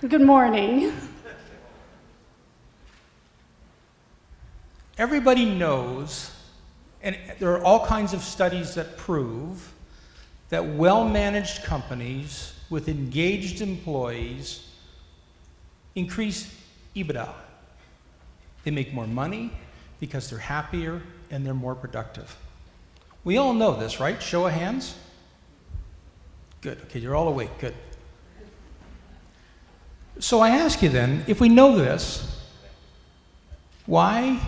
Good morning. Everybody knows, and there are all kinds of studies that prove, that well-managed companies with engaged employees increase EBITDA. They make more money because they're happier and they're more productive. We all know this, right? Show of hands. Good, okay, you're all awake, good. So I ask you then, if we know this, why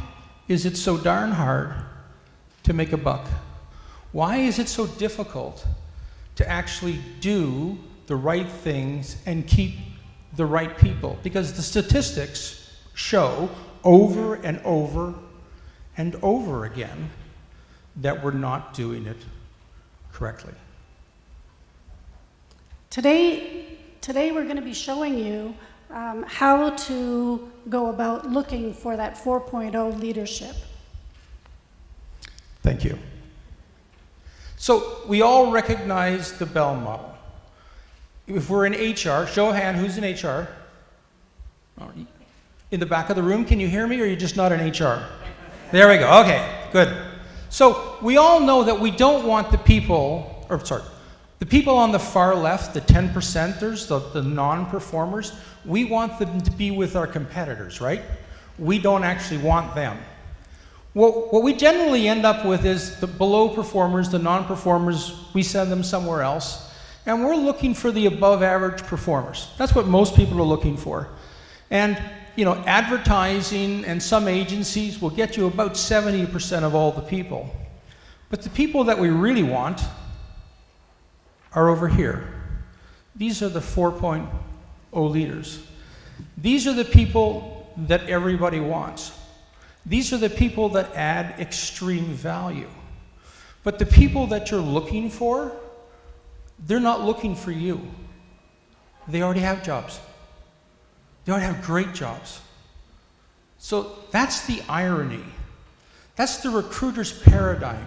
is it so darn hard to make a buck? Why is it so difficult to actually do the right things and keep the right people? Because the statistics show over and over and over again that we're not doing it correctly. Today we're going to be showing you how to go about looking for that 4.0 leadership. Thank you. So we all recognize the Bell model. If we're in HR, show of hand, who's in HR? In the back of the room, can you hear me, or are you just not in HR? There we go, okay, good. So we all know that we don't want the people on the far left, the 10%ers, the non-performers, we want them to be with our competitors, right? We don't actually want them. What we generally end up with is the below performers, the non-performers, we send them somewhere else, and we're looking for the above average performers. That's what most people are looking for. And advertising and some agencies will get you about 70% of all the people. But the people that we really want are over here. These are the 4.0 leaders. These are the people that everybody wants. These are the people that add extreme value. But the people that you're looking for, they're not looking for you. They already have jobs. They already have great jobs. So that's the irony. That's the recruiter's paradigm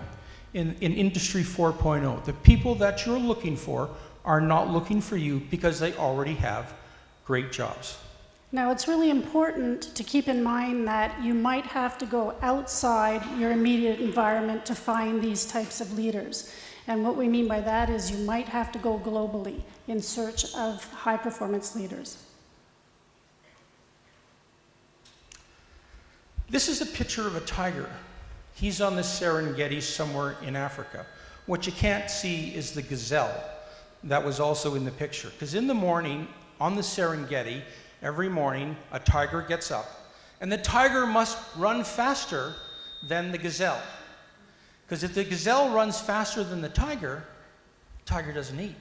in Industry 4.0. The people that you're looking for are not looking for you because they already have great jobs. Now, it's really important to keep in mind that you might have to go outside your immediate environment to find these types of leaders. And what we mean by that is you might have to go globally in search of high-performance leaders. This is a picture of a tiger. He's on the Serengeti somewhere in Africa. What you can't see is the gazelle that was also in the picture. Because in the morning, on the Serengeti, every morning, a tiger gets up. And the tiger must run faster than the gazelle. Because if the gazelle runs faster than the tiger doesn't eat.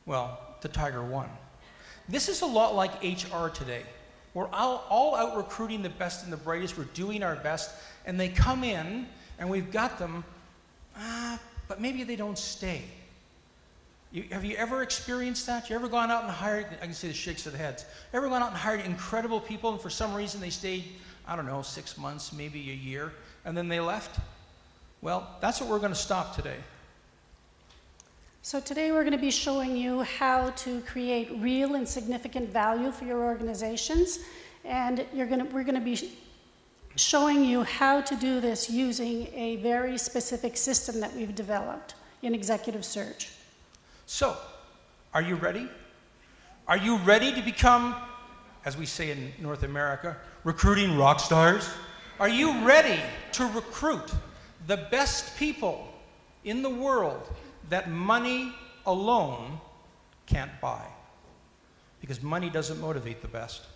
Well, the tiger won. This is a lot like HR today. We're all out recruiting the best and the brightest. We're doing our best. And they come in, and we've got them, but maybe they don't stay. Have you ever experienced that? You ever gone out and hired, I can see the shakes of the heads, ever gone out and hired incredible people, and for some reason they stayed, 6 months, maybe a year, and then they left? Well, that's what we're going to stop today. So today we're going to be showing you how to create real and significant value for your organizations, and we're going to be showing you how to do this using a very specific system that we've developed in executive search. So, are you ready? Are you ready to become, as we say in North America, recruiting rock stars? Are you ready to recruit the best people in the world that money alone can't buy? Because money doesn't motivate the best.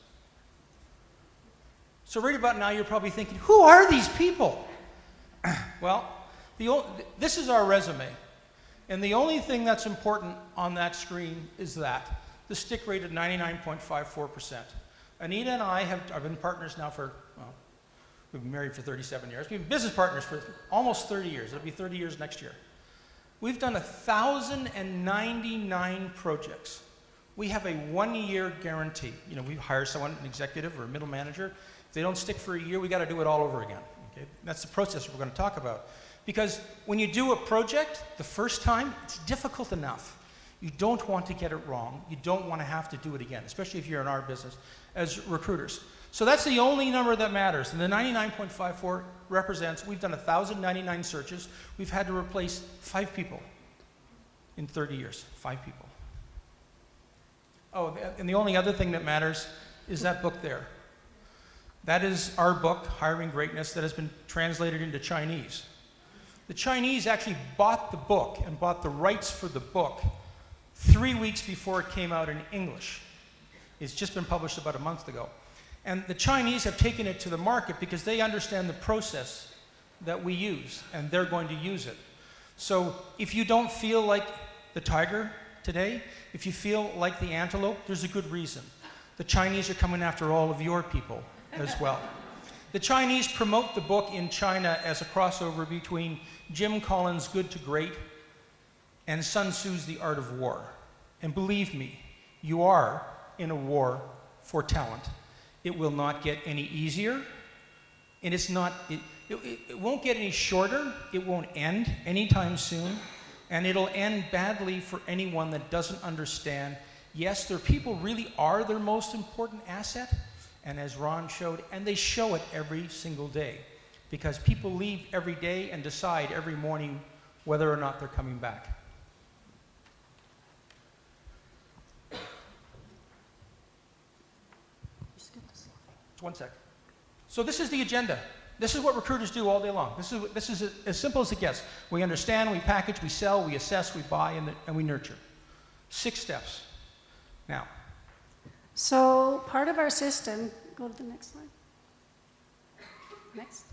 So right about now, you're probably thinking, who are these people? Well, this is our resume. And the only thing that's important on that screen is that. The stick rate at 99.54%. Anita and I have been partners now we've been married for 37 years. We've been business partners for almost 30 years. It'll be 30 years next year. We've done 1,099 projects. We have a 1-year guarantee. We hire someone, an executive or a middle manager. If they don't stick for a year, we got to do it all over again. Okay? That's the process we're going to talk about. Because when you do a project the first time, it's difficult enough. You don't want to get it wrong. You don't want to have to do it again, especially if you're in our business as recruiters. So that's the only number that matters. And the 99.54 represents, we've done 1,099 searches. We've had to replace 5 people in 30 years. 5 people. Oh, and the only other thing that matters is that book there. That is our book, Hiring Greatness, that has been translated into Chinese. The Chinese actually bought the book and bought the rights for the book 3 weeks before it came out in English. It's just been published about a month ago. And the Chinese have taken it to the market because they understand the process that we use, and they're going to use it. So if you don't feel like the tiger today, if you feel like the antelope, there's a good reason. The Chinese are coming after all of your people as well. The Chinese promote the book in China as a crossover between Jim Collins' Good to Great and Sun Tzu's The Art of War. And believe me, you are in a war for talent. It will not get any easier, and it won't get any shorter. It won't end anytime soon, and it'll end badly for anyone that doesn't understand, yes, their people really are their most important asset, and as Ron showed, and they show it every single day, because people leave every day and decide every morning whether or not they're coming back. One sec. So this is the agenda. This is what recruiters do all day long. This is as simple as it gets. We understand, we package, we sell, we assess, we buy, and we nurture. 6 steps. Now. So part of our system, go to the next slide. Next.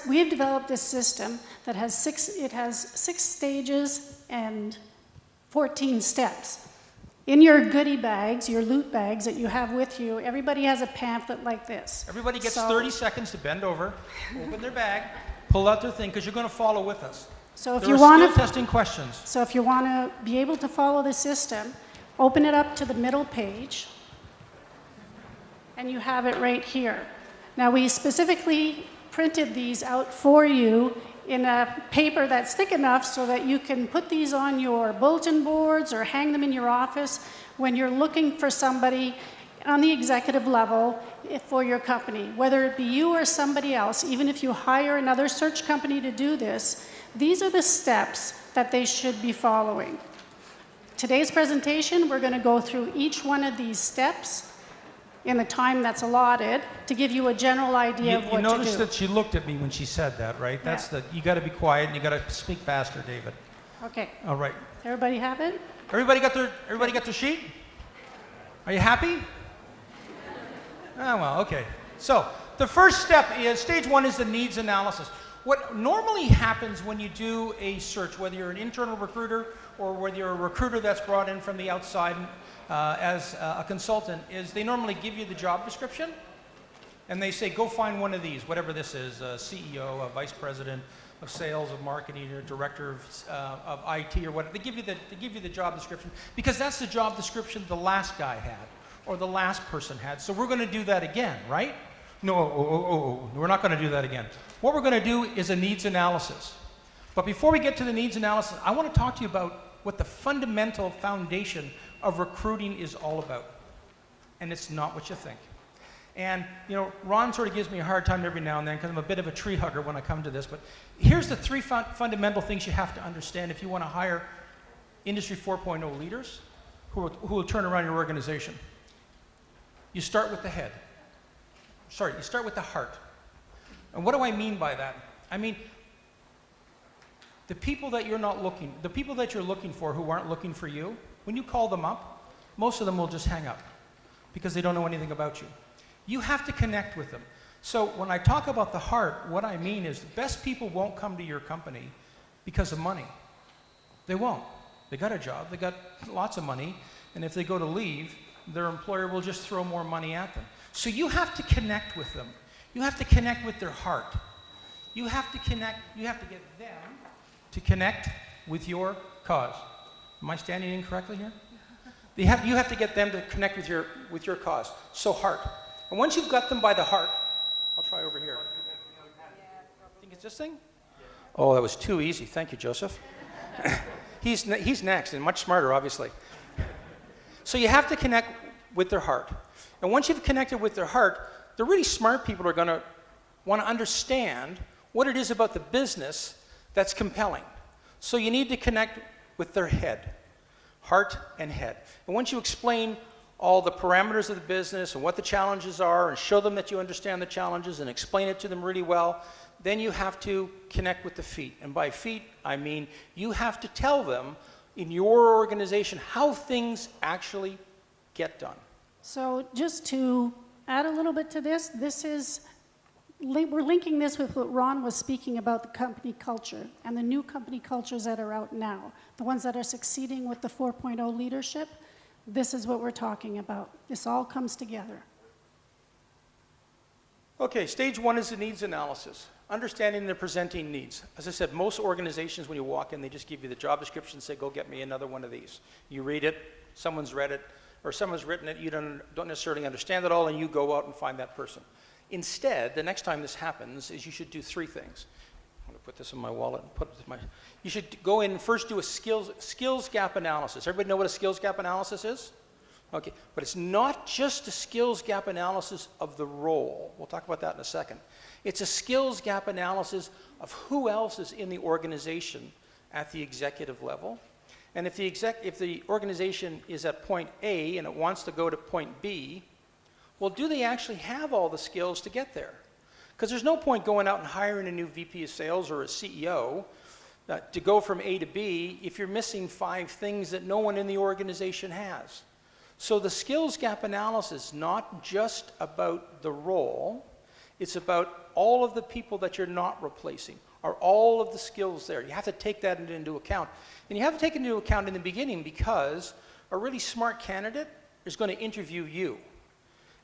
We have developed this system that has 6 stages and 14 steps. In your goodie bags, your loot bags that you have with you, everybody has a pamphlet like this. Everybody gets 30 seconds to bend over, open their bag, pull out their thing, because you're going to follow with us. So if there you are want skill testing questions. So if you want to be able to follow the system, open it up to the middle page, and you have it right here. Now we specifically printed these out for you in a paper that's thick enough so that you can put these on your bulletin boards or hang them in your office when you're looking for somebody on the executive level for your company. Whether it be you or somebody else, even if you hire another search company to do this, these are the steps that they should be following. Today's presentation, we're going to go through each one of these steps in the time that's allotted to give you a general idea of what to do. You noticed that she looked at me when she said that, right? That's you got to be quiet and you got to speak faster, David. Okay. All right. Everybody have it? Everybody got their sheet? Are you happy? Oh, well, okay. So the first step is, stage 1 is the needs analysis. What normally happens when you do a search, whether you're an internal recruiter or whether you're a recruiter that's brought in from the outside as a consultant, is they normally give you the job description and they say, go find one of these, whatever this is, a CEO, a vice president of sales, of marketing, or director of IT, or whatever. They give you the job description because that's the job description the last guy had or the last person had. So we're going to do that again, right? No, we're not going to do that again. What we're going to do is a needs analysis. But before we get to the needs analysis, I want to talk to you about what the fundamental foundation of recruiting is all about. And it's not what you think. And, you know, Ron sort of gives me a hard time every now and then because I'm a bit of a tree hugger when I come to this. But here's the 3 fundamental things you have to understand if you want to hire Industry 4.0 leaders who will turn around your organization. You start with the head. Sorry, you start with the heart. And what do I mean by that? I mean, the people that you're looking for who aren't looking for you, when you call them up, most of them will just hang up because they don't know anything about you. You have to connect with them. So when I talk about the heart, what I mean is the best people won't come to your company because of money. They won't. They got a job, they got lots of money, and if they go to leave, their employer will just throw more money at them. So you have to connect with them. You have to connect with their heart. You have to get them to connect with your cause. Am I standing incorrectly here? You have to get them to connect with your cause. So heart. And once you've got them by the heart, I'll try over here. Think it's this thing? Oh, that was too easy. Thank you, Joseph. He's next, and much smarter, obviously. So you have to connect with their heart. And once you've connected with their heart, the really smart people are going to want to understand what it is about the business that's compelling. So you need to connect with their head, heart and head. And once you explain all the parameters of the business and what the challenges are and show them that you understand the challenges and explain it to them really well, then you have to connect with the feet. And by feet, I mean you have to tell them in your organization how things actually get done. So just to add a little bit to this, we're linking this with what Ron was speaking about, the company culture and the new company cultures that are out now, the ones that are succeeding with the 4.0 leadership. This is what we're talking about. This all comes together. Okay, stage one is the needs analysis. Understanding the presenting needs. As I said, most organizations, when you walk in, they just give you the job description and say, go get me another one of these. You read it, someone's read it, or someone's written it, you don't necessarily understand it all, and you go out and find that person. Instead, the next time this happens, is you should do three things. I'm going to put this in my wallet and put it in my... You should go in and first do a skills gap analysis. Everybody know what a skills gap analysis is? Okay, but it's not just a skills gap analysis of the role. We'll talk about that in a second. It's a skills gap analysis of who else is in the organization at the executive level. And if the organization is at point A and it wants to go to point B, well, do they actually have all the skills to get there? Because there's no point going out and hiring a new VP of sales or a CEO to go from A to B if you're missing 5 things that no one in the organization has. So the skills gap analysis is not just about the role, it's about all of the people that you're not replacing. Are all of the skills there? You have to take that into account. And you have to take it into account in the beginning because a really smart candidate is going to interview you.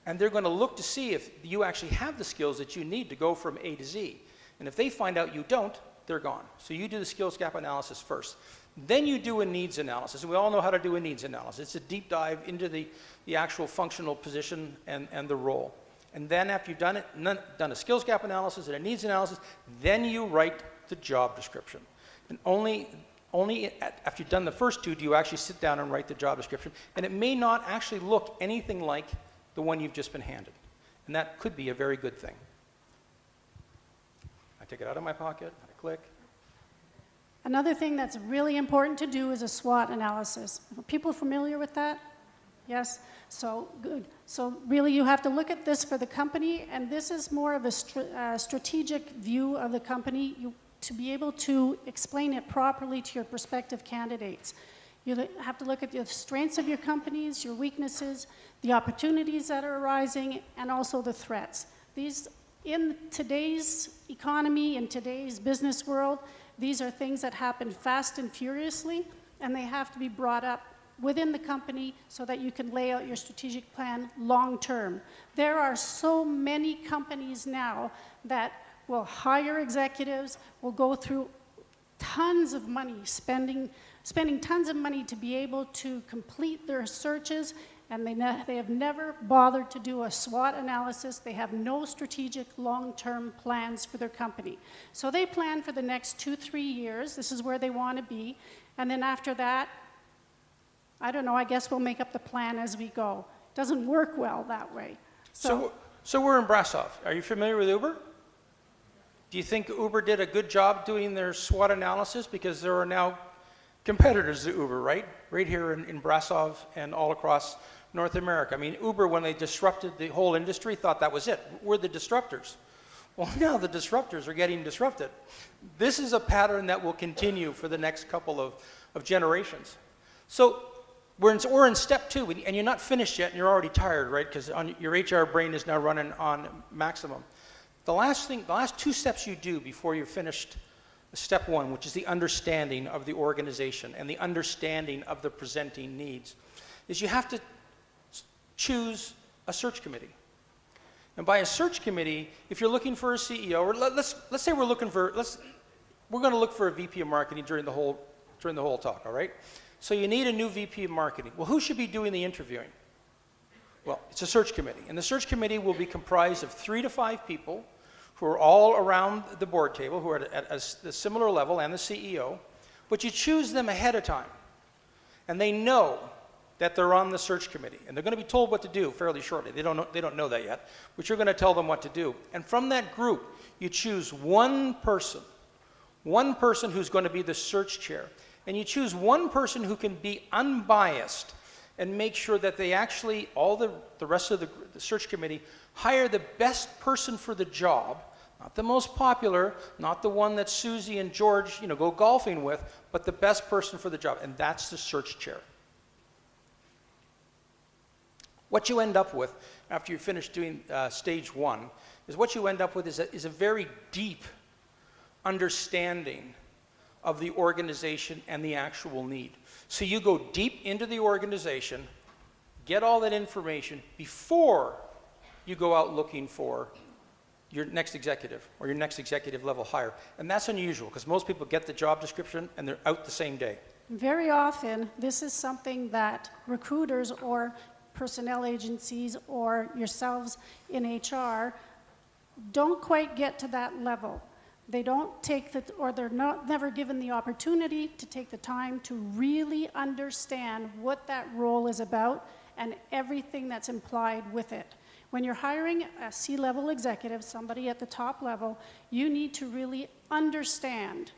And they're going to look to see if you actually have the skills that you need to go from A to Z. And if they find out you don't, they're gone. So you do the skills gap analysis first. Then you do a needs analysis. And we all know how to do a needs analysis. It's a deep dive into the actual functional position and the role. And then after you've done a skills gap analysis and a needs analysis, then you write the job description. And only after you've done the first two do you actually sit down and write the job description. And it may not actually look anything like the one you've just been handed. And that could be a very good thing. I take it out of my pocket, I click. Another thing that's really important to do is a SWOT analysis. Are people familiar with that? Yes? So good. So really you have to look at this for the company, and this is more of a strategic view of the company to be able to explain it properly to your prospective candidates. You have to look at the strengths of your companies, your weaknesses, the opportunities that are arising, and also the threats. These, in today's economy, in today's business world, these are things that happen fast and furiously, and they have to be brought up within the company so that you can lay out your strategic plan long term. There are so many companies now that will hire executives, will go through tons of money, spending tons of money to be able to complete their searches, and they have never bothered to do a SWOT analysis. They have no strategic long-term plans for their company. So they plan for the next 2-3 years. This is where they want to be. And then after that, I don't know, I guess we'll make up the plan as we go. It doesn't work well that way. So we're in Brasov. Are you familiar with Uber? Do you think Uber did a good job doing their SWOT analysis? Because there are now competitors to Uber, right? Right here in Brasov and all across North America. I mean, Uber, when they disrupted the whole industry, thought that was it. We're the disruptors. Well, now the disruptors are getting disrupted. This is a pattern that will continue for the next couple of generations. So we're in step 2, and you're not finished yet, and you're already tired, right? Because your HR brain is now running on maximum. The last 2 steps you do before you're finished step 1, which is the understanding of the organization and the understanding of the presenting needs, is you have to choose a search committee. And by a search committee, if you're looking for a CEO, or let's say we're going to look for a VP of marketing during the whole talk, all right? So you need a new VP of marketing. Well, who should be doing the interviewing? Well, it's a search committee. And the search committee will be comprised of 3 to 5 people who are all around the board table, who are at a similar level, and the CEO, But you choose them ahead of time. And they know that they're on the search committee. And they're going to be told what to do fairly shortly. They don't know that yet. But you're going to tell them what to do. And from that group, you choose one person who's going to be the search chair. And you choose one person who can be unbiased and make sure that they actually, all the rest of the search committee, hire the best person for the job, not the most popular, not the one that Susie and George, go golfing with, but the best person for the job, and that's the search chair. What you end up with after you finish doing stage one is what you end up with is a very deep understanding of the organization and the actual need. So you go deep into the organization, get all that information before you go out looking for your next executive or your next executive level hire. And that's unusual because most people get the job description and they're out the same day. Very often, this is something that recruiters or personnel agencies or yourselves in HR don't quite get to that level. They don't take or they're never given the opportunity to take the time to really understand what that role is about and everything that's implied with it. When you're hiring a C-level executive, somebody at the top level, you need to really understand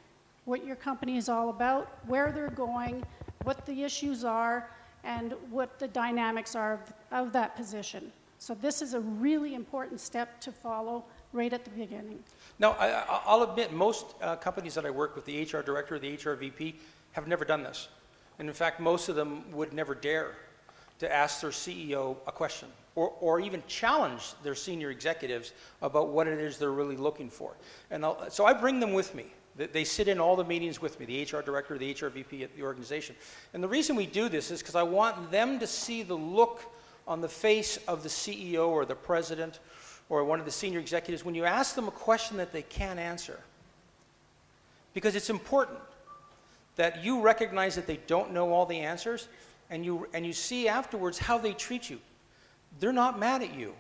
what your company is all about, where they're going, what the issues are, and what the dynamics are of that position. So this is a really important step to follow right at the beginning. Now, I'll admit, most companies that I work with, the HR director or the HR VP, have never done this. And in fact, most of them would never dare to ask their CEO a question or even challenge their senior executives about what it is they're really looking for. And so I bring them with me. They sit in all the meetings with me, the HR director, the HR VP at the organization. And the reason we do this is because I want them to see the look on the face of the CEO or the president or one of the senior executives when you ask them a question that they can't answer. Because it's important that you recognize that they don't know all the answers, and you see afterwards how they treat you. They're not mad at you.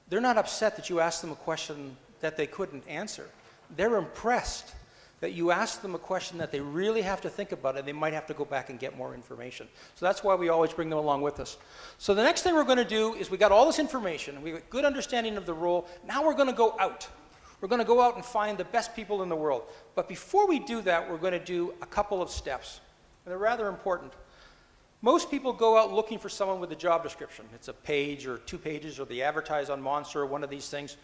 They're not upset that you asked them a question that they couldn't answer. They're impressed that you asked them a question that they really have to think about, and they might have to go back and get more information. So that's why we always bring them along with us. So the next thing we're going to do is we got all this information, we got a good understanding of the role. Now we're going to go out. We're going to go out and find the best people in the world. But before we do that, we're going to do a couple of steps, and they're rather important. Most people go out looking for someone with a job description. It's a page or 2 pages, or they advertise on Monster or one of these things.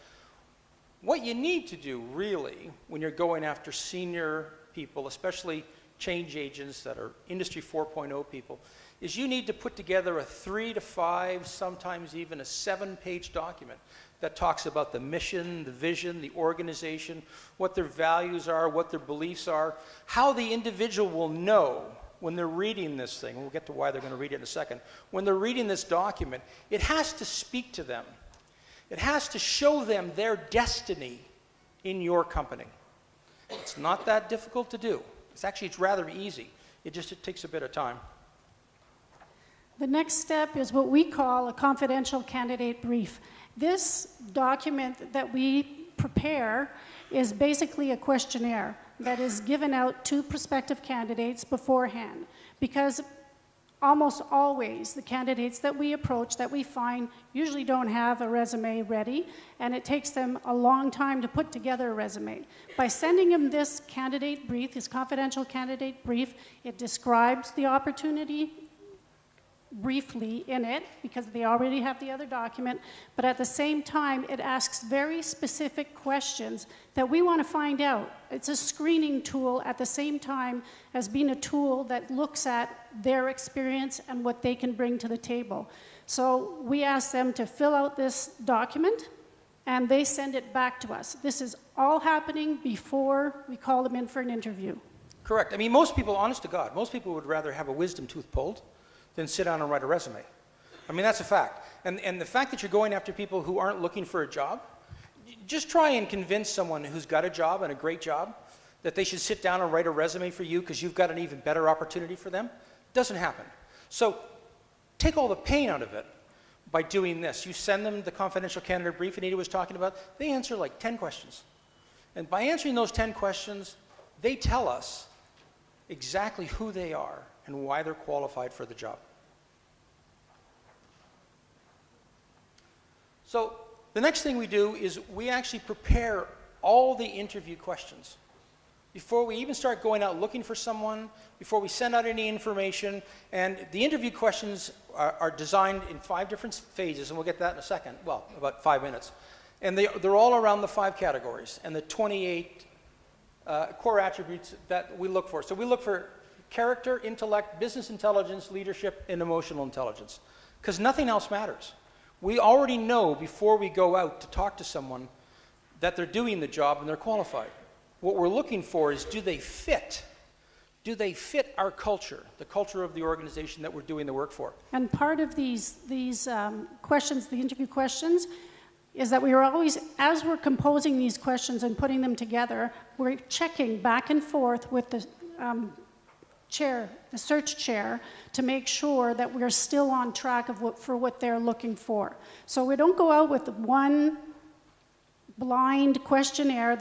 What you need to do, really, when you're going after senior people, especially change agents that are Industry 4.0 people, is you need to put together a 3 to 5, sometimes even a 7-page document that talks about the mission, the vision, the organization, what their values are, what their beliefs are, how the individual will know when they're reading this thing. We'll get to why they're going to read it in a second. When they're reading this document, it has to speak to them. It has to show them their destiny in your company. It's not that difficult to do. It's rather easy. It takes a bit of time. The next step is what we call a confidential candidate brief. This document that we prepare is basically a questionnaire that is given out to prospective candidates beforehand, because almost always the candidates that we approach, that we find, usually don't have a resume ready, and it takes them a long time to put together a resume. By sending them this candidate brief, this confidential candidate brief, it describes the opportunity briefly in it, because they already have the other document, but at the same time, it asks very specific questions that we want to find out. It's a screening tool at the same time as being a tool that looks at their experience and what they can bring to the table. So we ask them to fill out this document, and they send it back to us. This is all happening before we call them in for an interview. Correct. I mean, most people, honest to God, most people would rather have a wisdom tooth pulled than sit down and write a resume. I mean, that's a fact. And the fact that you're going after people who aren't looking for a job, just try and convince someone who's got a job and a great job that they should sit down and write a resume for you because you've got an even better opportunity for them. It doesn't happen. So take all the pain out of it by doing this. You send them the confidential candidate brief Anita was talking about. They answer like 10 questions. And by answering those 10 questions, they tell us exactly who they are and why they're qualified for the job. So the next thing we do is we actually prepare all the interview questions. Before we even start going out looking for someone, before we send out any information, and the interview questions are designed in 5 different phases, and we'll get to that in a second, well, about 5 minutes. And they're all around the 5 categories and the 28 core attributes that we look for. So we look for character, intellect, business intelligence, leadership, and emotional intelligence, because nothing else matters. We already know before we go out to talk to someone that they're doing the job and they're qualified. What we're looking for is, do they fit? Do they fit our culture, the culture of the organization that we're doing the work for? And part of these questions, the interview questions, is that we are always, as we're composing these questions and putting them together, we're checking back and forth with the chair, the search chair, to make sure that we're still on track of what they're looking for. So we don't go out with one blind questionnaire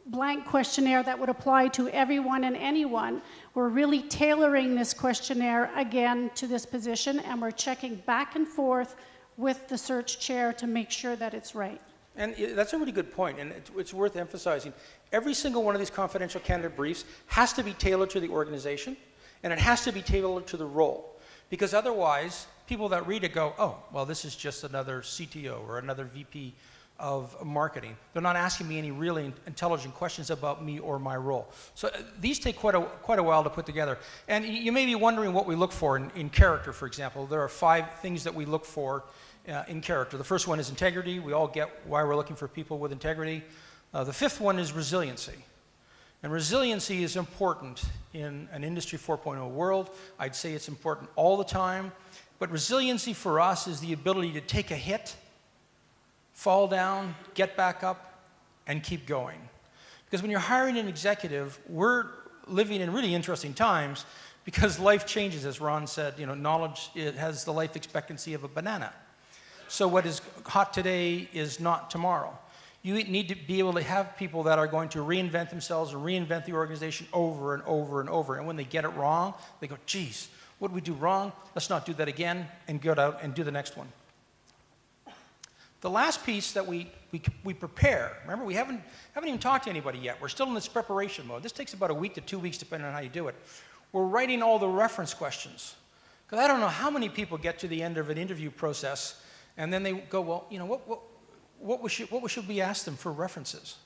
blank questionnaire that would apply to everyone and anyone. We're really tailoring this questionnaire again to this position, and we're checking back and forth with the search chair to make sure that it's right. And that's a really good point, and it's worth emphasizing. Every single one of these confidential candidate briefs has to be tailored to the organization, and it has to be tailored to the role. Because otherwise, people that read it go, oh, well, this is just another CTO or another VP of marketing. They're not asking me any really intelligent questions about me or my role. So these take quite a while to put together. And you may be wondering what we look for in character, for example. There are 5 things that we look for in character. The first one is integrity. We all get why we're looking for people with integrity. The 5th one is resiliency. And resiliency is important in an Industry 4.0 world. I'd say it's important all the time. But resiliency for us is the ability to take a hit, fall down, get back up, and keep going. Because when you're hiring an executive, we're living in really interesting times because life changes, as Ron said. Knowledge, it has the life expectancy of a banana. So what is hot today is not tomorrow. You need to be able to have people that are going to reinvent themselves and reinvent the organization over and over and over. And when they get it wrong, they go, geez, what did we do wrong? Let's not do that again, and go out and do the next one. The last piece that we prepare, remember, we haven't even talked to anybody yet. We're still in this preparation mode. This takes about a week to 2 weeks, depending on how you do it. We're writing all the reference questions. Because I don't know how many people get to the end of an interview process, and then they go, well, what should we ask them for references?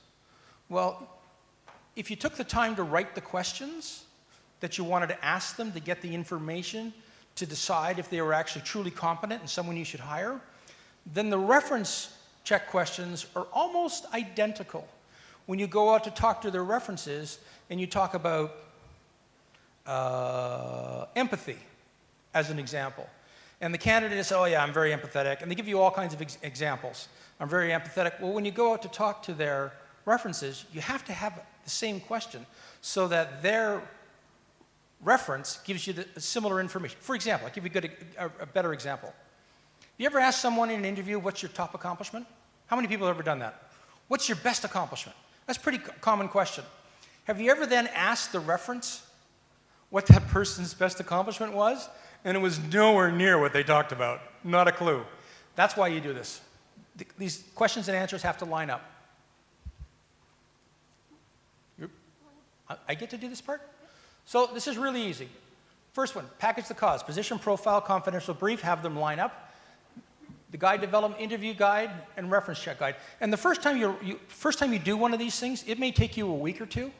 Well, if you took the time to write the questions that you wanted to ask them to get the information to decide if they were actually truly competent and someone you should hire, then the reference check questions are almost identical. When you go out to talk to their references and you talk about empathy, as an example. And the candidate says, oh yeah, I'm very empathetic. And they give you all kinds of examples. I'm very empathetic. Well, when you go out to talk to their references, you have to have the same question so that their reference gives you the similar information. For example, I'll give you a better example. You ever ask someone in an interview, what's your top accomplishment? How many people have ever done that? What's your best accomplishment? That's a pretty common question. Have you ever then asked the reference what that person's best accomplishment was? And it was nowhere near what they talked about. Not a clue. That's why you do this. These questions and answers have to line up. I get to do this part? So this is really easy. First one, package the cause. Position, profile, confidential brief, have them line up. The guide development, interview guide, and reference check guide. And the first time you do one of these things, it may take you a week or 2.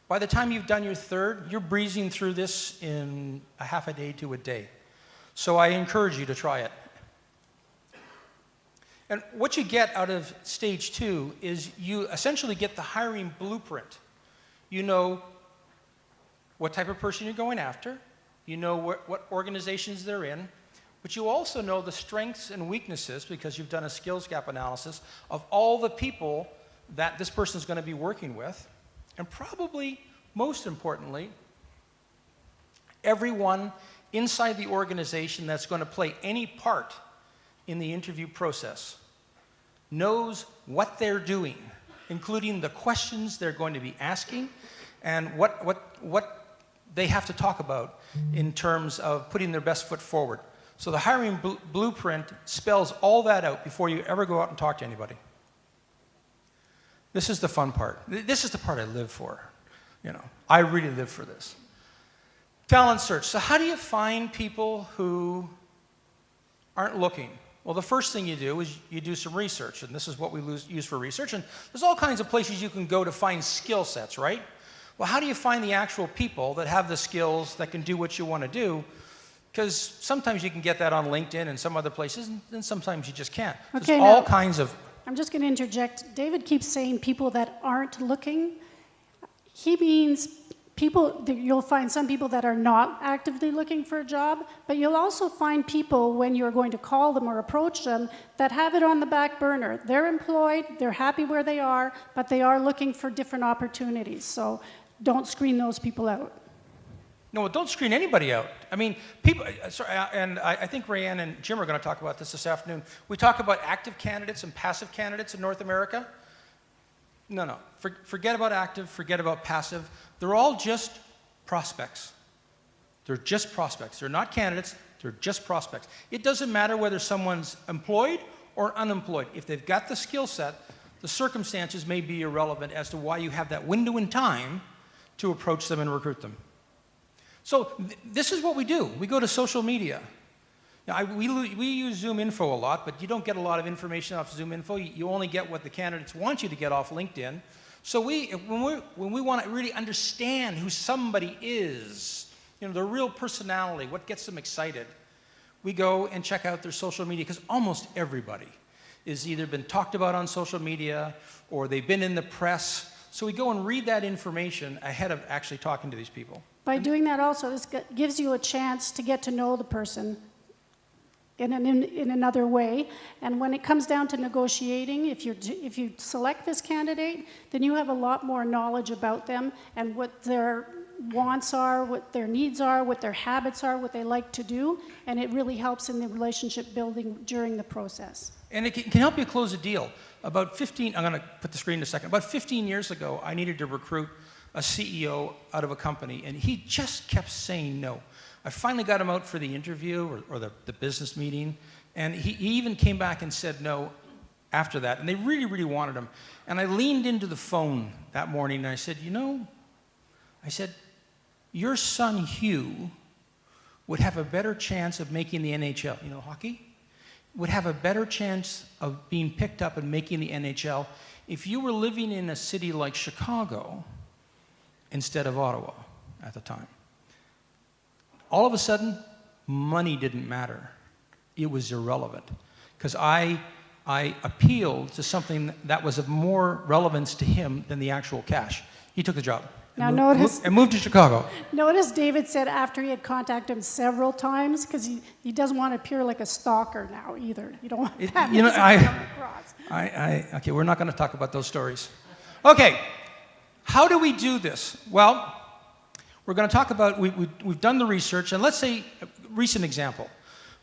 By the time you've done your 3rd, you're breezing through this in a half a day to a day. So I encourage you to try it. And what you get out of stage 2 is you essentially get the hiring blueprint. You know what type of person you're going after. You know what organizations they're in. But you also know the strengths and weaknesses, because you've done a skills gap analysis, of all the people that this person is going to be working with. And probably, most importantly, everyone inside the organization that's going to play any part in the interview process knows what they're doing including the questions they're going to be asking and what they have to talk about in terms of putting their best foot forward. So the hiring blueprint spells all that out before you ever go out and talk to anybody. This is the fun part. This is the part I live for. You know, I really live for this. Talent search. So how do you find people who aren't looking? Well, the first thing you do is you do some research, and this is what we use for research. And there's all kinds of places you can go to find skill sets, right? Well, how do you find the actual people that have the skills that can do what you want to do? Because sometimes you can get that on LinkedIn and some other places, and sometimes you just can't. Okay, there's all kinds of... I'm just going to interject. David keeps saying people that aren't looking. He means people, you'll find some people that are not actively looking for a job, but you'll also find people when you're going to call them or approach them that have it on the back burner. They're employed, they're happy where they are, but they are looking for different opportunities. So don't screen those people out. No, don't screen anybody out. I mean, people, and I think Rayanne and Jim are going to talk about this afternoon. We talk about active candidates and passive candidates in North America. No. Forget about active, forget about passive. They're all just prospects. They're just prospects. They're not candidates, they're just prospects. It doesn't matter whether someone's employed or unemployed. If they've got the skill set, the circumstances may be irrelevant as to why you have that window in time to approach them and recruit them. So this is what we do. We go to social media. Now, we use Zoom Info a lot, but you don't get a lot of information off Zoom Info. You only get what the candidates want you to get off LinkedIn. So when we want to really understand who somebody is, you know, their real personality, what gets them excited, we go and check out their social media, because almost everybody is either been talked about on social media or they've been in the press. So we go and read that information ahead of actually talking to these people. By doing that also, this gives you a chance to get to know the person in another way. And when it comes down to negotiating, if you select this candidate, then you have a lot more knowledge about them and what their wants are, what their needs are, what their habits are, what they like to do, and it really helps in the relationship building during the process. And it can help you close a deal. I'm going to put the screen in a second. About 15 years ago, I needed to recruit a CEO out of a company, and he just kept saying no. I finally got him out for the interview or the business meeting, and he even came back and said no after that, and they really, really wanted him. And I leaned into the phone that morning, and I said, your son Hugh would have a better chance of making the NHL, hockey, would have a better chance of being picked up and making the NHL if you were living in a city like Chicago instead of Ottawa at the time. All of a sudden, money didn't matter. It was irrelevant, because I appealed to something that was of more relevance to him than the actual cash. He took the job. Now and moved to Chicago. Notice David said after he had contacted him several times, because he doesn't want to appear like a stalker now either. You don't want that come across. Okay, we're not going to talk about those stories. Okay, how do we do this? Well, we're going to talk about, we've done the research, and let's say, a recent example.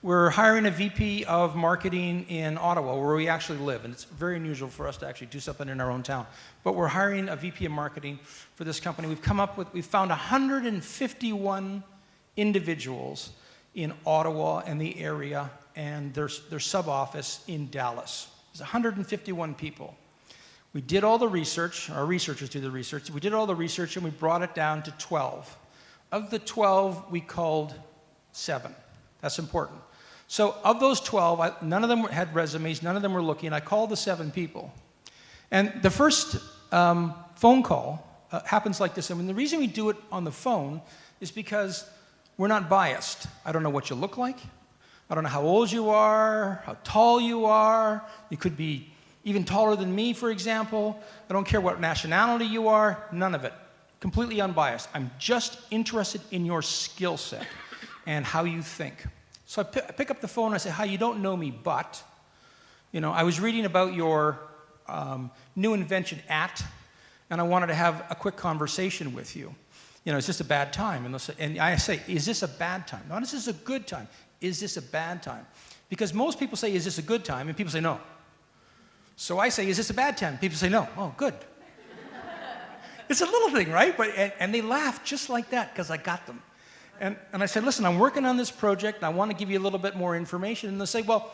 We're hiring a VP of marketing in Ottawa, where we actually live, and it's very unusual for us to actually do something in our own town. But we're hiring a VP of marketing for this company. We've found 151 individuals in Ottawa and the area, and their sub-office in Dallas. There's 151 people. We did all the research, our researchers do the research, we did all the research and we brought it down to 12. Of the 12, we called 7. That's important. So of those 12, none of them had resumes, none of them were looking. I called the 7 people. And the first phone call happens like this. I mean, the reason we do it on the phone is because we're not biased. I don't know what you look like. I don't know how old you are, how tall you are. You could be even taller than me, for example. I don't care what nationality you are, none of it. Completely unbiased. I'm just interested in your skill set and how you think. So I pick up the phone and I say, hi, you don't know me, but, I was reading about your new invention and I wanted to have a quick conversation with you. Is this a bad time? And I say, is this a bad time? Not is this a good time? Is this a bad time? Because most people say, is this a good time? And people say, no. So I say, is this a bad 10? People say, no. Oh, good. It's a little thing, right? And they laugh just like that because I got them. And I said, listen, I'm working on this project, and I want to give you a little bit more information. And they'll say, well,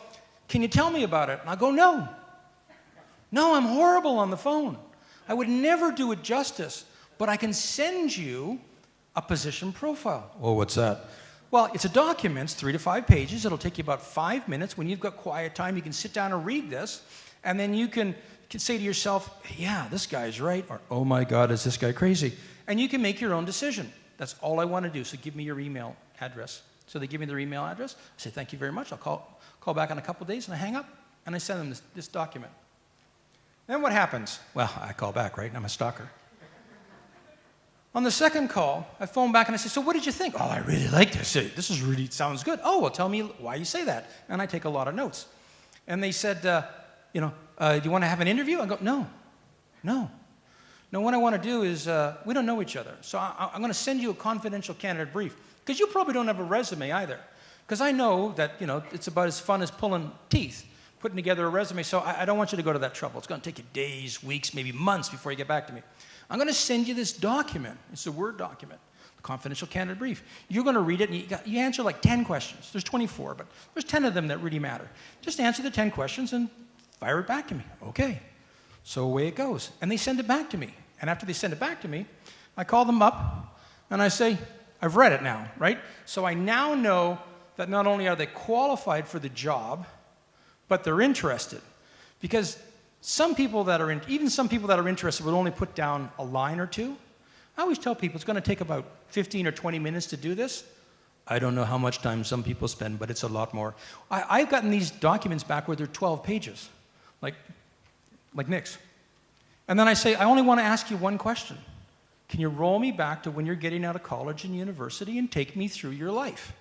can you tell me about it? And I go, no. No, I'm horrible on the phone. I would never do it justice, but I can send you a position profile. Oh, what's that? Well, it's a document, it's 3 to 5 pages. It'll take you about 5 minutes. When you've got quiet time, you can sit down and read this, and then you can say to yourself, yeah, this guy's right, or oh my God, is this guy crazy? And you can make your own decision. That's all I want to do, so give me your email address. So they give me their email address. I say, thank you very much. I'll call back in a couple of days, and I hang up, and I send them this document. Then what happens? Well, I call back, right? I'm a stalker. On the second call, I phone back and I say, so what did you think? Oh, I really like this. This really sounds good. Oh, well, tell me why you say that. And I take a lot of notes. And they said, do you want to have an interview? I go, no. No, what I want to do is, we don't know each other. So I'm going to send you a confidential candidate brief. Because you probably don't have a resume either. Because I know that, it's about as fun as pulling teeth, putting together a resume. So I don't want you to go to that trouble. It's going to take you days, weeks, maybe months before you get back to me. I'm going to send you this document. It's a Word document, the confidential candidate brief. You're going to read it, and you answer like 10 questions. There's 24, but there's 10 of them that really matter. Just answer the 10 questions and fire it back to me. Okay. So away it goes. And they send it back to me. And after they send it back to me, I call them up, and I say, I've read it now, right? So I now know that not only are they qualified for the job, but they're interested. Because some people that are interested would only put down a line or two. I always tell people it's going to take about 15 or 20 minutes to do this. I don't know how much time some people spend, but it's a lot more. I've gotten these documents back where they're 12 pages, like Nick's. And then I say, I only want to ask you one question. Can you roll me back to when you're getting out of college and university and take me through your life?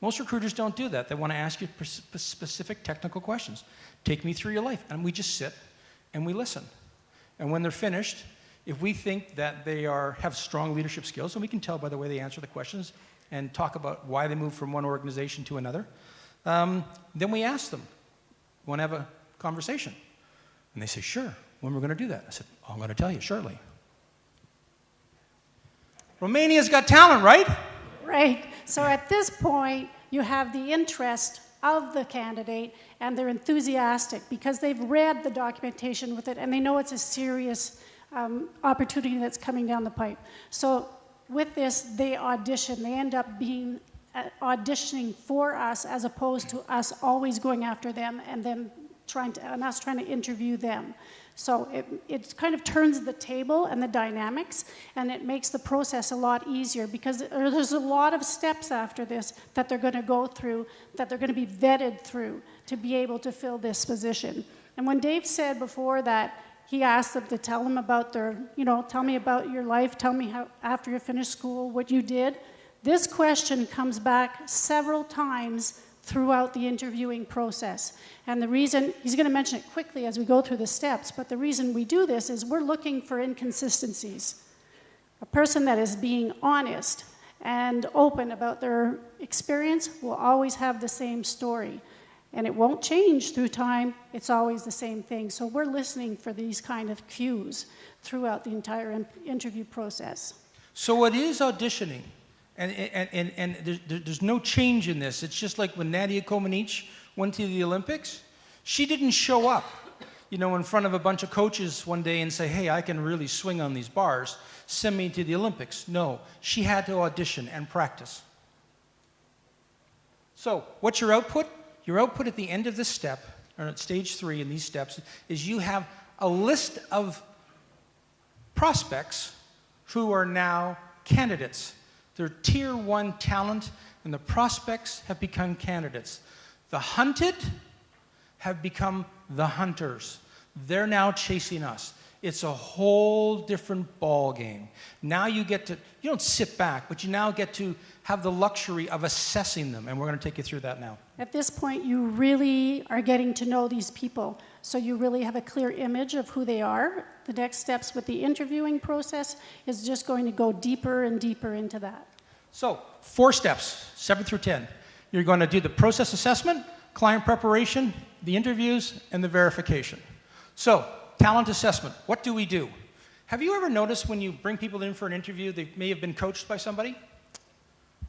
Most recruiters don't do that. They want to ask you specific technical questions. Take me through your life. And we just sit and we listen. And when they're finished, if we think that they have strong leadership skills, and we can tell by the way they answer the questions and talk about why they moved from one organization to another, then we ask them, want to have a conversation? And they say, sure. When we're going to do that? I said, I'm going to tell you shortly. Romania's got talent, right? Right. So at this point, you have the interest of the candidate, and they're enthusiastic because they've read the documentation with it, and they know it's a serious opportunity that's coming down the pipe. So with this, they audition. They end up being auditioning for us as opposed to us always going after them and them trying to interview them. So it kind of turns the table and the dynamics, and it makes the process a lot easier because there's a lot of steps after this that they're going to go through, that they're going to be vetted through to be able to fill this position. And when Dave said before that he asked them to tell him about tell me about your life, tell me how after you finished school, what you did, this question comes back several times throughout the interviewing process. And the reason, he's going to mention it quickly as we go through the steps, but the reason we do this is we're looking for inconsistencies. A person that is being honest and open about their experience will always have the same story. And it won't change through time, it's always the same thing. So we're listening for these kind of cues throughout the entire interview process. So it is auditioning. And there's no change in this. It's just like when Nadia Comaneci went to the Olympics. She didn't show up, in front of a bunch of coaches one day and say, hey, I can really swing on these bars. Send me to the Olympics. No, she had to audition and practice. So what's your output? Your output at the end of this step, or at stage 3 in these steps, is you have a list of prospects who are now candidates. They're tier 1 talent, and the prospects have become candidates. The hunted have become the hunters. They're now chasing us. It's a whole different ball game. Now you don't sit back, but you now get to have the luxury of assessing them, and we're going to take you through that now. At this point, you really are getting to know these people, so you really have a clear image of who they are. The next steps with the interviewing process is just going to go deeper and deeper into that. So, 4 steps, 7 through 10. You're going to do the process assessment, client preparation, the interviews, and the verification. So, talent assessment. What do we do? Have you ever noticed when you bring people in for an interview, they may have been coached by somebody?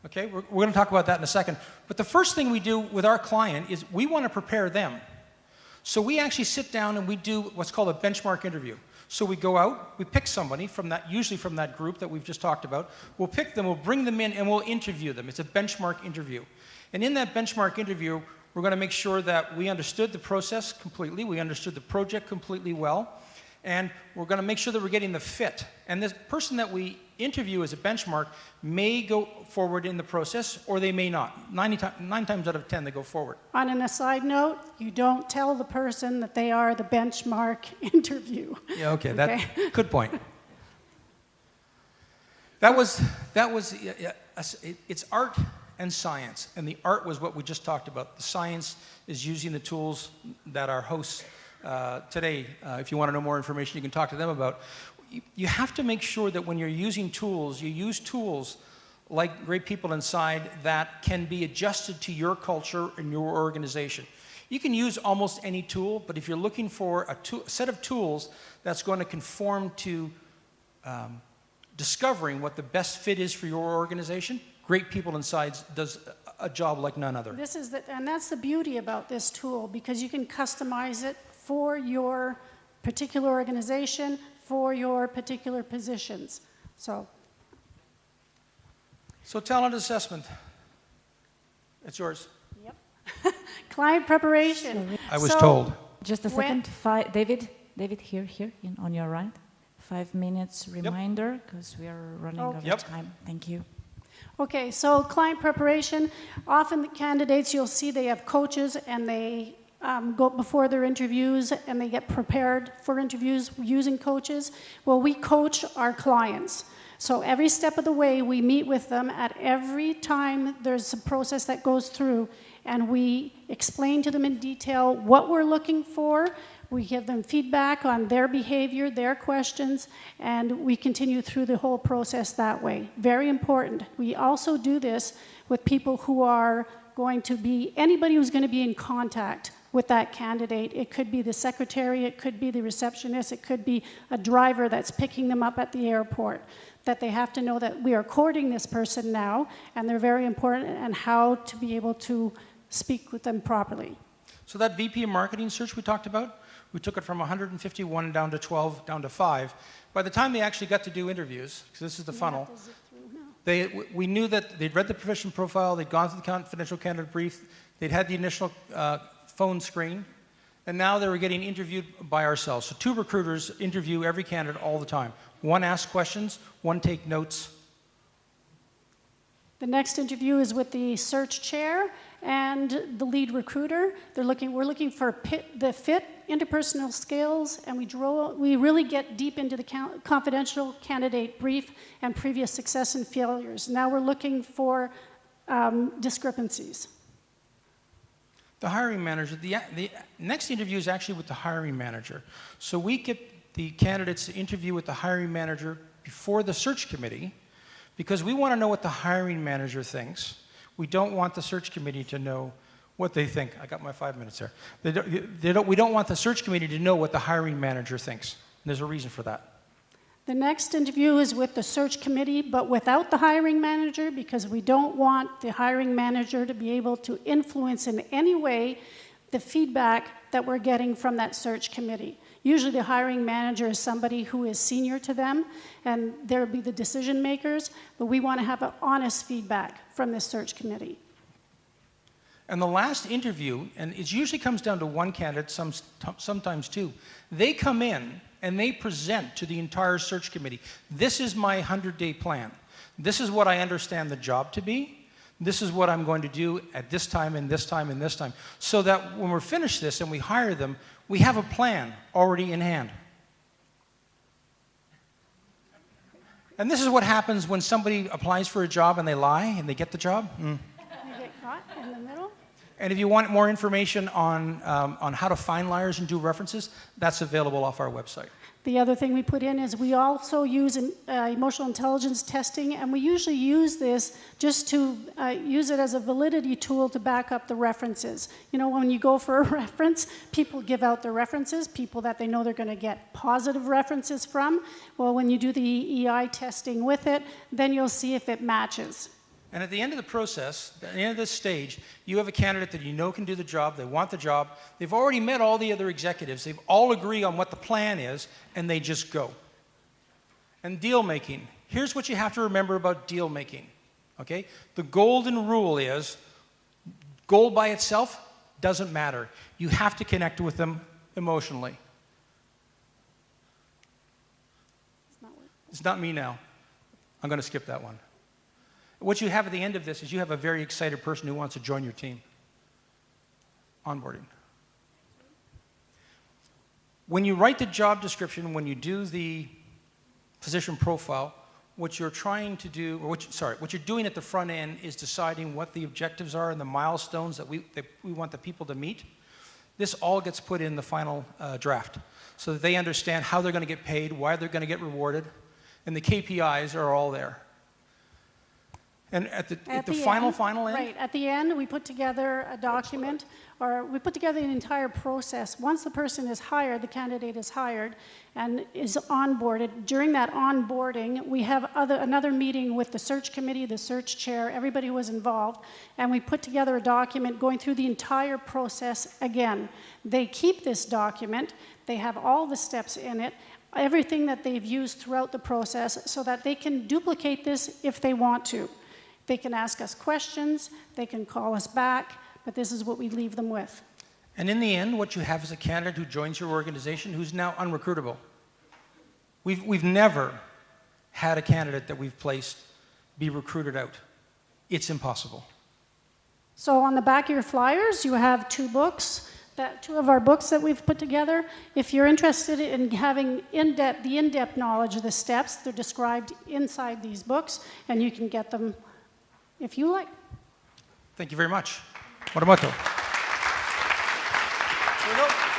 Okay, we're going to talk about that in a second. But the first thing we do with our client is we want to prepare them. So we actually sit down and we do what's called a benchmark interview. So we go out, we pick somebody from that, usually from that group that we've just talked about. We'll pick them, we'll bring them in, and we'll interview them. It's a benchmark interview. And in that benchmark interview, we're going to make sure that we understood the process completely, we understood the project completely well, and we're going to make sure that we're getting the fit. And this person that we interview as a benchmark may go forward in the process, or they may not. 9 times out of 10, they go forward. On an aside note, you don't tell the person that they are the benchmark interview. Yeah, okay, that good point. It's art and science, and the art was what we just talked about. The science is using the tools that our hosts today, if you want to know more information, you can talk to them about. You have to make sure that when you're using tools, you use tools like Great People Inside that can be adjusted to your culture and your organization. You can use almost any tool, but if you're looking for a set of tools that's going to conform to discovering what the best fit is for your organization, Great People Inside does a job like none other. And that's the beauty about this tool, because you can customize it for your particular organization, for your particular positions. So talent assessment. It's yours. Yep. Client preparation. I was told. Just a second. David, here, on your right. 5 minutes reminder, because we are running over time. Thank you. Okay, so client preparation. Often the candidates, you'll see they have coaches, and they go before their interviews, and they get prepared for interviews using coaches. Well, we coach our clients. So every step of the way, we meet with them. At every time there's a process that goes through, and we explain to them in detail what we're looking for. We give them feedback on their behavior, their questions, and we continue through the whole process that way. Very important. We also do this with people who are going to be, anybody who's going to be in contact with that candidate. It could be the secretary, it could be the receptionist, it could be a driver that's picking them up at the airport, that they have to know that we are courting this person now, and they're very important, and how to be able to speak with them properly. So that VP of marketing search we talked about, we took it from 151 down to 12, down to 5. By the time they actually got to do interviews, because this is the funnel, we knew that they'd read the profession profile, they'd gone through the confidential candidate brief, they'd had the initial phone screen, and now they were getting interviewed by ourselves. So 2 recruiters interview every candidate all the time. 1 asks questions, 1 take notes. The next interview is with the search chair and the lead recruiter. We're looking for the fit, interpersonal skills, and we really get deep into the confidential candidate brief and previous success and failures. Now we're looking for discrepancies. The hiring manager, the next interview is actually with the hiring manager. So we get the candidates to interview with the hiring manager before the search committee, because we want to know what the hiring manager thinks. We don't want the search committee to know what they think. I got my 5 minutes there. We don't want the search committee to know what the hiring manager thinks. And there's a reason for that. The next interview is with the search committee, but without the hiring manager, because we don't want the hiring manager to be able to influence in any way the feedback that we're getting from that search committee. Usually the hiring manager is somebody who is senior to them, and they'll be the decision makers, but we want to have an honest feedback from this search committee. And the last interview, and it usually comes down to 1 candidate, sometimes 2, they come in and they present to the entire search committee, this is my 100-day plan. This is what I understand the job to be. This is what I'm going to do at this time and this time and this time. So that when we're finished this and we hire them, we have a plan already in hand. And this is what happens when somebody applies for a job and they lie and they get the job. They get caught in the middle. And if you want more information on how to find liars and do references, that's available off our website. The other thing we put in is we also use emotional intelligence testing, and we usually use this just to use it as a validity tool to back up the references. You know, when you go for a reference, people give out their references, people that they know they're going to get positive references from. Well, when you do the EI testing with it, then you'll see if it matches. And at the end of the process, at the end of this stage, you have a candidate that you know can do the job, they want the job, they've already met all the other executives, they've all agreed on what the plan is, and they just go. And deal making. Here's what you have to remember about deal making, okay? The golden rule is, gold by itself doesn't matter. You have to connect with them emotionally. It's not me now. I'm going to skip that one. What you have at the end of this is you have a very excited person who wants to join your team. Onboarding. When you write the job description, when you do the position profile, what you're trying to do, or what you're doing at the front end is deciding what the objectives are and the milestones that we want the people to meet. This all gets put in the final draft so that they understand how they're going to get paid, why they're going to get rewarded, and the KPIs are all there. And at the final end? Right, at the end, we put together a document, or we put together an entire process. Once the person is hired, the candidate is hired, and is onboarded. During that onboarding, we have another meeting with the search committee, the search chair, everybody who was involved, and we put together a document going through the entire process again. They keep this document, they have all the steps in it, everything that they've used throughout the process, so that they can duplicate this if they want to. They can ask us questions, they can call us back, but this is what we leave them with. And in the end, what you have is a candidate who joins your organization who's now unrecruitable. We've never had a candidate that we've placed be recruited out. It's impossible. So on the back of your flyers, you have two books, two of our books that we've put together. If you're interested in having the in-depth knowledge of the steps, they're described inside these books, and you can get them if you like. Thank you very much. Morimoto. Here we go.